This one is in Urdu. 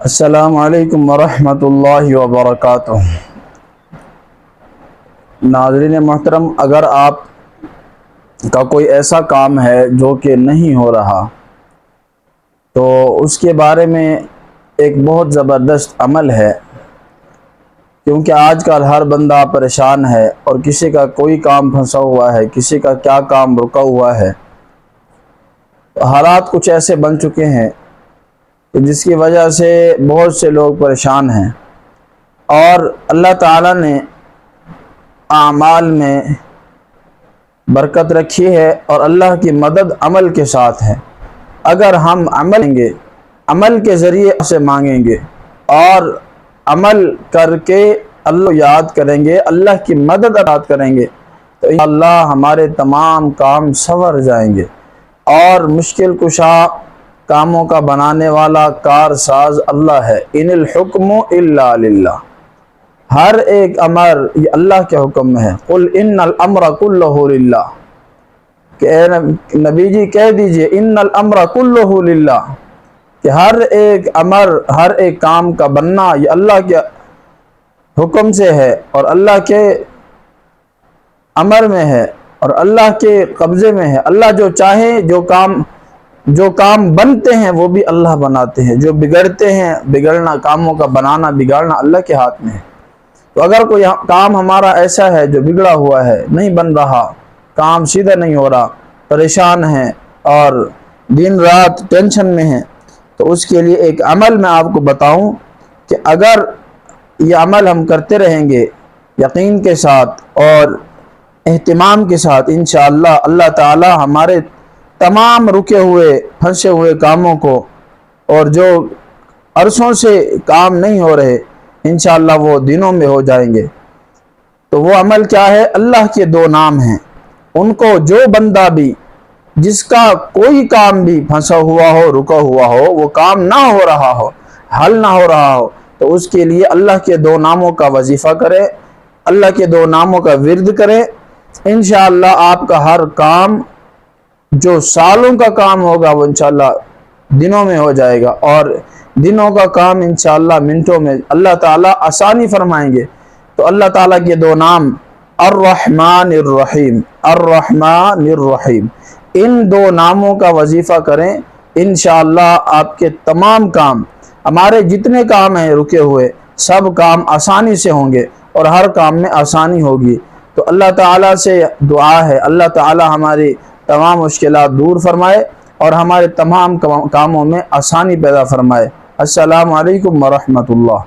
السلام علیکم ورحمۃ اللہ وبرکاتہ۔ ناظرین محترم، اگر آپ کا کوئی ایسا کام ہے جو کہ نہیں ہو رہا تو اس کے بارے میں ایک بہت زبردست عمل ہے، کیونکہ آج کل ہر بندہ پریشان ہے اور کسی کا کوئی کام پھنسا ہوا ہے، کسی کا کیا کام رکا ہوا ہے۔ حالات کچھ ایسے بن چکے ہیں جس کی وجہ سے بہت سے لوگ پریشان ہیں، اور اللہ تعالیٰ نے اعمال میں برکت رکھی ہے اور اللہ کی مدد عمل کے ساتھ ہے۔ اگر ہم عمل کریں گے، عمل کے ذریعے سے مانگیں گے اور عمل کر کے اللہ یاد کریں گے، اللہ کی مدد یاد کریں گے، تو انشاءاللہ ہمارے تمام کام سنور جائیں گے، اور مشکل کشا کاموں کا بنانے والا کار ساز اللہ ہے۔ ان الحکم الا للہ، ہر ایک امر یہ اللہ کے حکم میں ہے۔ قل ان الامر کلہ للہ، کہ اے نبی جی کہہ دیجئے ان الامر کلہ للہ، کہ ہر ایک امر، ہر ایک کام کا بننا یہ اللہ کے حکم سے ہے، اور اللہ کے امر میں ہے، اور اللہ کے قبضے میں ہے۔ اللہ جو چاہے جو کام بنتے ہیں وہ بھی اللہ بناتے ہیں، جو بگڑتے ہیں، بگڑنا، کاموں کا بنانا بگاڑنا اللہ کے ہاتھ میں ہے۔ تو اگر کوئی کام ہمارا ایسا ہے جو بگڑا ہوا ہے، نہیں بن رہا، کام سیدھا نہیں ہو رہا، پریشان ہیں اور دن رات ٹینشن میں ہیں، تو اس کے لیے ایک عمل میں آپ کو بتاؤں کہ اگر یہ عمل ہم کرتے رہیں گے یقین کے ساتھ اور اہتمام کے ساتھ، انشاءاللہ اللہ تعالی ہمارے تمام رکے ہوئے پھنسے ہوئے کاموں کو، اور جو عرصوں سے کام نہیں ہو رہے، انشاءاللہ وہ دنوں میں ہو جائیں گے۔ تو وہ عمل کیا ہے؟ اللہ کے دو نام ہیں، ان کو جو بندہ بھی، جس کا کوئی کام بھی پھنسا ہوا ہو، رکا ہوا ہو، وہ کام نہ ہو رہا ہو، حل نہ ہو رہا ہو، تو اس کے لیے اللہ کے دو ناموں کا وظیفہ کرے، اللہ کے دو ناموں کا ورد کرے، انشاءاللہ آپ کا ہر کام جو سالوں کا کام ہوگا وہ انشاءاللہ دنوں میں ہو جائے گا، اور دنوں کا کام انشاءاللہ منٹوں میں اللہ تعالیٰ آسانی فرمائیں گے۔ تو اللہ تعالیٰ کے دو نام الرحمن الرحیم، الرحمن الرحیم، ان دو ناموں کا وظیفہ کریں، انشاءاللہ آپ کے تمام کام، ہمارے جتنے کام ہیں رکے ہوئے، سب کام آسانی سے ہوں گے، اور ہر کام میں آسانی ہوگی۔ تو اللہ تعالیٰ سے دعا ہے، اللہ تعالیٰ ہماری تمام مشکلات دور فرمائے اور ہمارے تمام کاموں میں آسانی پیدا فرمائے۔ السلام علیکم ورحمۃ اللہ۔